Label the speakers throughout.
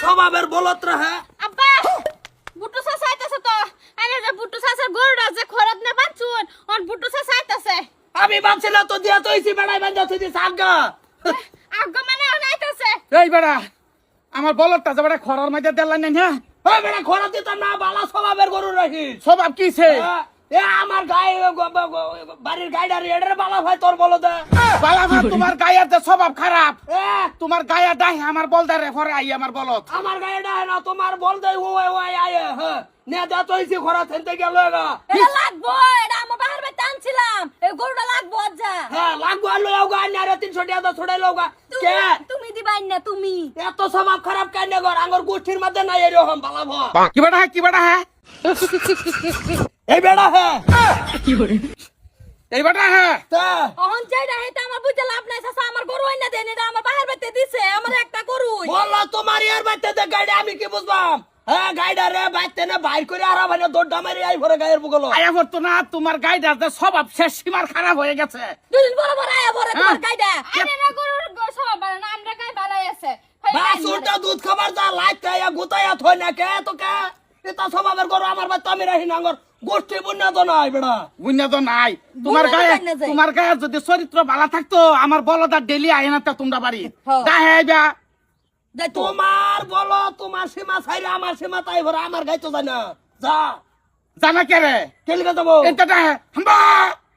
Speaker 1: স্বভাবের বলত রহে
Speaker 2: আব্বা বুটু চাচা আইতাছে তো আরে যে বুটু চাচার গরুটা যে খরাত না বাঁচুন ওর বুটু চাচা আইতাছে
Speaker 1: আমি ভাবছি না তো দিয়া তো ইসি বেড়াই বান্ধা তুই দিস আগা
Speaker 2: আগ্গা মানে আইতাছে
Speaker 3: এই বেড়া আমার বলদটা যে বেড়া খরার মধ্যে দেলাই না হ্যাঁ
Speaker 1: ওই বেড়া খরা দিতাম না বালা স্বভাবের গরু রাখি
Speaker 3: স্বভাব কিছে
Speaker 1: এ আমার গায়ে বাড়ির গাইডার এডের বালা ভাই তোর বলো দে
Speaker 3: বালাভা তোমার গায়ের যে স্বভাব খারাপ
Speaker 1: এ
Speaker 3: তোমার গায়ে ডাই আমার বলদারে ঘরে আই আমার বলদ
Speaker 1: আমার গায়ে না তোমার বল দে ওই আয় হ্যাঁ নে যা তো ইসি খরা থেনতে গেল গা
Speaker 2: এটা লাগবো এটা আমার বাহার বাড়িতে আনছিলাম এই গরুটা লাগবো আজ্জা
Speaker 1: হ্যাঁ লাগবো আর লও গা আরে 300 টাকা ছড়াই লও গা কে
Speaker 2: তুমি দিবাই না তুমি
Speaker 1: এত স্বভাব খারাপ কেন গর আঙ্গর গোষ্ঠীর মধ্যে নাই এরকম বালা ভা
Speaker 3: কি বেড়া হ্যাঁ
Speaker 1: এই বেড়া হ্যাঁ
Speaker 3: এই বেড়া হ্যাঁ
Speaker 1: তা
Speaker 2: অহন চাইডা হেটা আমার বুঝতে লাভ নাই চাচা আমার গরু আইনা দেন এটা আমার বাহার বাড়িতে দিছে আমার একটা গরু
Speaker 1: বললো তোমার ইয়ার বাইতে দে গাইডে আমি কি বুঝবাম হ্যাঁ গাইডা রে বাইতে না বাইর করে আর ভাই দৌড়া মারি আই ভরে গায়ের বুগলো
Speaker 3: আয়া করতো না তোমার গাইডার যে স্বভাব শেষ সীমার খারাপ হয়ে গেছে
Speaker 2: দুদিন বড় বড় আয়া ভরে তোমার গাইডা আরে না গরুর সব ভালো না আমরা গাই ভালো আছে
Speaker 1: বাস উল্টা দুধ খাবার যা লাইট খাইয়া গুতাইয়া থই না কে তো কে এটা স্বভাবের গরু আমার বাইতে আমি রাখি না আঙ্গর গোষ্ঠী বুন্না তো নাই বেড়া
Speaker 3: বুঝনা তো নাই তোমার গায়ে যদি চরিত্র ভালো থাকতো আমার বলদার ডেলি আয় না তোমরা বাড়ি দাহেবা
Speaker 1: তোমার বলো তোমার সীমা ছাইরে আমার সীমা তাই ভরে আমার গাই তো যায় না যা
Speaker 3: জানা কে রে
Speaker 1: কেলিকা যাবো
Speaker 3: এটা হাম্বা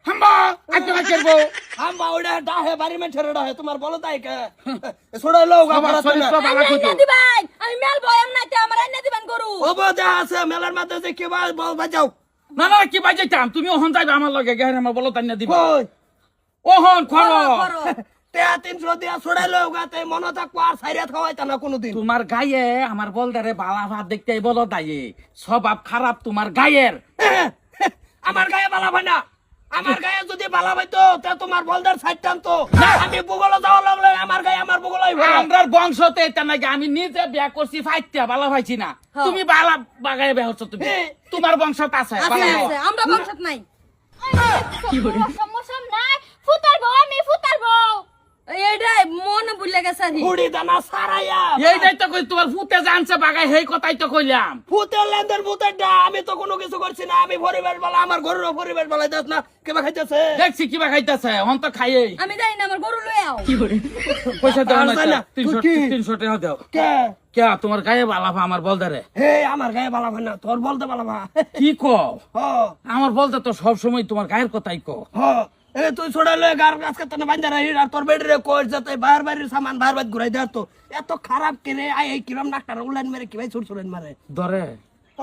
Speaker 3: হাম্বা আজকে না করবো
Speaker 1: হাম্বা ওটা ডাহে বাড়ি মে ছেড়ে ডাহে তোমার বলো তাই কে ছড়াই লও গা
Speaker 3: আমার চরিত্র ভালো
Speaker 2: আইনা দিবাই আমি মেল বয়াম নাইতে আমার আইনা দিবেন গরু
Speaker 1: ওবো দেহ আছে মেলার মধ্যে যে কি বল বাজাও
Speaker 3: না কি বাজাইতাম তুমি ওহন যাইবে আমার লগে গেরে আমার বলো তাই না দিব
Speaker 1: কই
Speaker 3: ওহন খরো
Speaker 1: তে 300 দিয়া ছড়াই লও গা তাই মনে থাকবো আর ছাইরা খাওয়াইতা না কোনোদিন
Speaker 3: তোমার গায়ে আমার বলদারে বালা ভাত দেখতে বলো দায়ে স্বভাব খারাপ তোমার গায়ের
Speaker 1: আমার গায়ে বালা ভাই না আমার গায়ে যদি বালা ভাইতো তে তোমার বলদার সাইড টানতো আমি বুগলো যাওয়া লাগলে আমার গায়ে আমার বুগলাই ভরে
Speaker 3: আমরার বংশতে এটা নাকি আমি নিজে বিয়া করছি ফাইটটা বালা ভাইছি না তুমি বালা বাগায় বিয়া হচ্ছ তুমি তোমার বংশত আছে
Speaker 2: আছে আমরা বংশত নাই সমস্যা নাই ফুটারবো আমি ফুটারবো এইটাই মনে ভুলে গেছে
Speaker 1: কুড়ি দানা সারাইয়া
Speaker 3: এইটাই তো কই তোমার ফুটে জানছে বাগায় সেই কথাই তো কইলাম
Speaker 1: ফুতের লেন্দের ফুতের ডা আমি তো কোনো কিছু করছি না আমি পরিবেশ বলা আমার ঘরের পরিবেশ বলাই দাস না কেবা খাইতেছে
Speaker 3: দেখছি কিবা খাইতেছে হন তো খাইয়ে
Speaker 2: আমি জানি না আমার গরু লই আও
Speaker 3: পয়সা দাও
Speaker 1: আর
Speaker 3: না
Speaker 1: জানা,
Speaker 3: 300 টাকা দাও
Speaker 1: কে
Speaker 3: কে তোমার গায়ে বালাফা আমার বলদারে
Speaker 1: হে আমার গায়ে বালা ভাই না তোর বলতে বালা ভা
Speaker 3: কি কও
Speaker 1: হ
Speaker 3: আমার বলতে তো সব সময় তোমার গায়ের কথাই কও
Speaker 1: হ এ তুই ছড়ালে গার আজকে তো বান্ধা রাহি আর তোর বেডরে কোচ যাতে বার বাড়ির সামান বার বার ঘুরাই দেয় তো এত খারাপ কেনে আই এই কিরম নাকটা উলান মেরে কি ভাই ছুট ছুড়েন মারে
Speaker 3: ধরে
Speaker 1: হ